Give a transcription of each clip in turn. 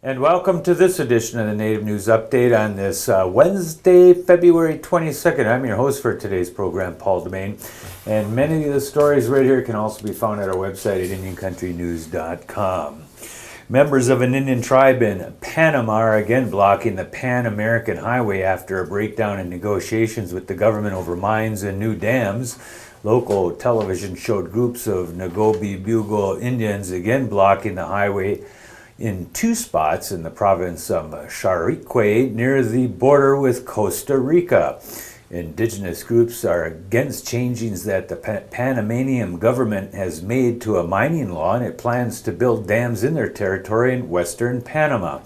And welcome to this edition of the Native News Update on this Wednesday, February 22nd. I'm your host for today's program, Paul DeMain. And many of the stories right here can also be found at our website at IndianCountryNews.com. Members of an Indian tribe in Panama are again blocking the Pan-American Highway after a breakdown in negotiations with the government over mines and new dams. Local television showed groups of Nisqually Indians again blocking the highway in two spots in the province of Charique near the border with Costa Rica. Indigenous groups are against changes that the Panamanian government has made to a mining law, and it plans to build dams in their territory in western Panama.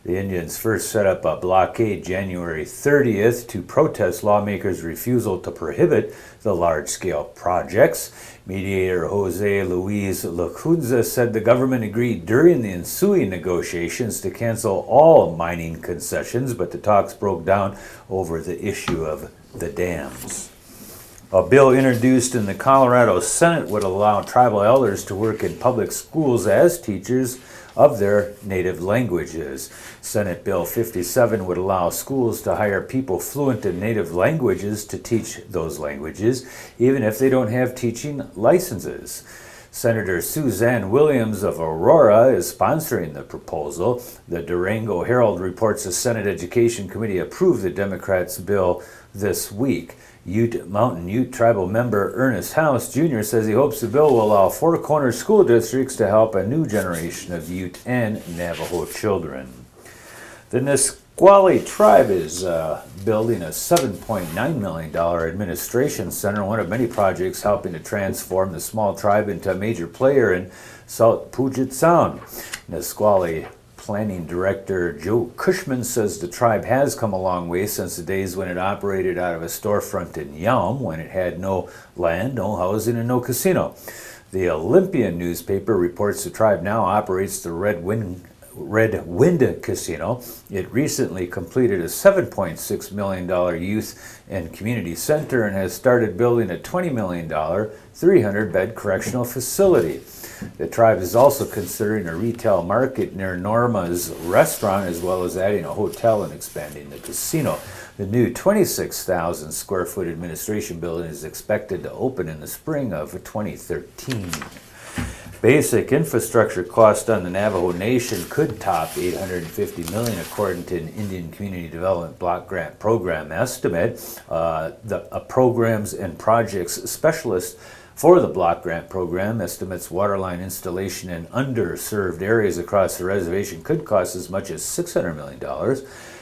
The Indians first set up a blockade January 30th to protest lawmakers' refusal to prohibit the large-scale projects. Mediator Jose Luis Lacunza said the government agreed during the ensuing negotiations to cancel all mining concessions, but the talks broke down over the issue of the dams. A bill introduced in the Colorado Senate would allow tribal elders to work in public schools as teachers of their native languages. Senate Bill 57 would allow schools to hire people fluent in native languages to teach those languages, even if they don't have teaching licenses. Senator Suzanne Williams of Aurora is sponsoring the proposal. The Durango Herald reports the Senate Education Committee approved the Democrats' bill this week. Mountain Ute tribal member Ernest House Jr. says he hopes the bill will allow Four Corners school districts to help a new generation of Ute and Navajo children. The Nisqually tribe is building a $7.9 million administration center, one of many projects helping to transform the small tribe into a major player in South Puget Sound. Nisqually Planning Director Joe Cushman says the tribe has come a long way since the days when it operated out of a storefront in Yelm, when it had no land, no housing, and no casino. The Olympian newspaper reports the tribe now operates the Red Wind Casino. It recently completed a $7.6 million youth and community center and has started building a $20 million 300-bed correctional facility. The tribe is also considering a retail market near Norma's restaurant, as well as adding a hotel and expanding the casino. The new 26,000 square foot administration building is expected to open in the spring of 2013. Basic infrastructure cost on the Navajo Nation could top $850 million, according to an Indian Community Development Block Grant Program estimate. The programs and projects specialist for the block grant program estimates waterline installation in underserved areas across the reservation could cost as much as $600 million.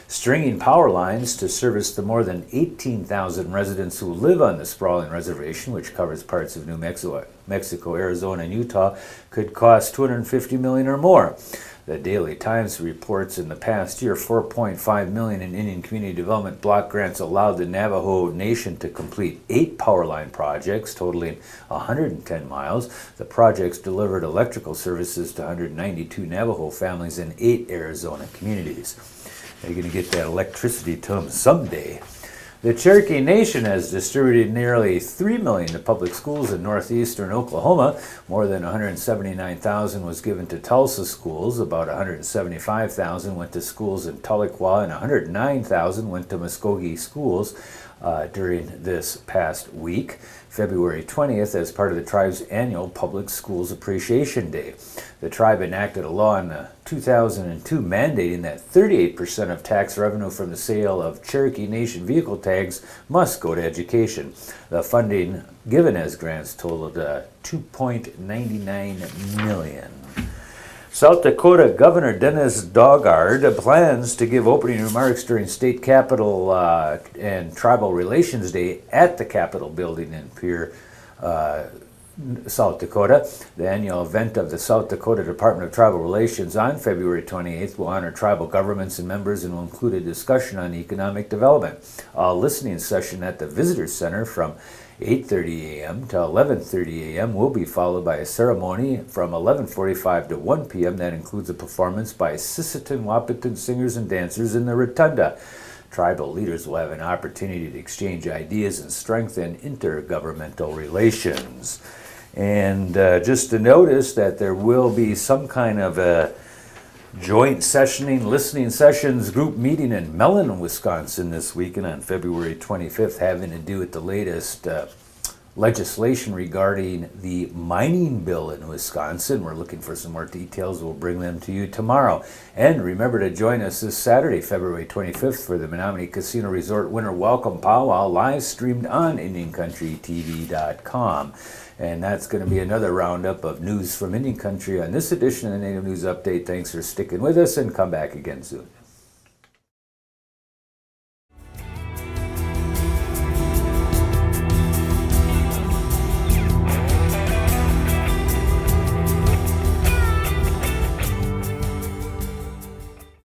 Stringing power lines to service the more than 18,000 residents who live on the sprawling reservation, which covers parts of New Mexico, Arizona, and Utah, could cost $250 million or more. The Daily Times reports in the past year, $4.5 million in Indian Community Development Block grants allowed the Navajo Nation to complete 8 power line projects totaling 110 miles. The projects delivered electrical services to 192 Navajo families in 8 Arizona communities. You're going to get that electricity to them someday. The Cherokee Nation has distributed nearly $3 million to public schools in northeastern Oklahoma. More than $179,000 was given to Tulsa schools. About $175,000 went to schools in Tahlequah, and $109,000 went to Muskogee schools during this past week, February 20th, as part of the tribe's annual Public Schools Appreciation Day. The tribe enacted a law in 2002 mandating that 38% of tax revenue from the sale of Cherokee Nation vehicle tags must go to education. The funding given as grants totaled $2.99 million. South Dakota Governor Dennis Daugaard plans to give opening remarks during State Capitol and Tribal Relations Day at the Capitol building in Pierre, South Dakota. The annual event of the South Dakota Department of Tribal Relations on February 28th will honor tribal governments and members and will include a discussion on economic development. A listening session at the Visitor Center from 8:30 a.m. to 11:30 a.m. will be followed by a ceremony from 11:45 to 1 p.m. that includes a performance by Sisseton Wahpeton singers and dancers in the Rotunda. Tribal leaders will have an opportunity to exchange ideas and strengthen intergovernmental relations. And just to notice that there will be some kind of a joint sessioning, listening sessions, group meeting in Mellon, Wisconsin this weekend on February 25th, having to do with the latest legislation regarding the mining bill in Wisconsin. We're looking for some more details. We'll bring them to you tomorrow. And remember to join us this Saturday, February 25th, for the Menominee Casino Resort Winter Welcome Powwow, live streamed on IndianCountryTV.com. And that's going to be another roundup of news from Indian Country on this edition of the Native News Update. Thanks for sticking with us, and come back again soon.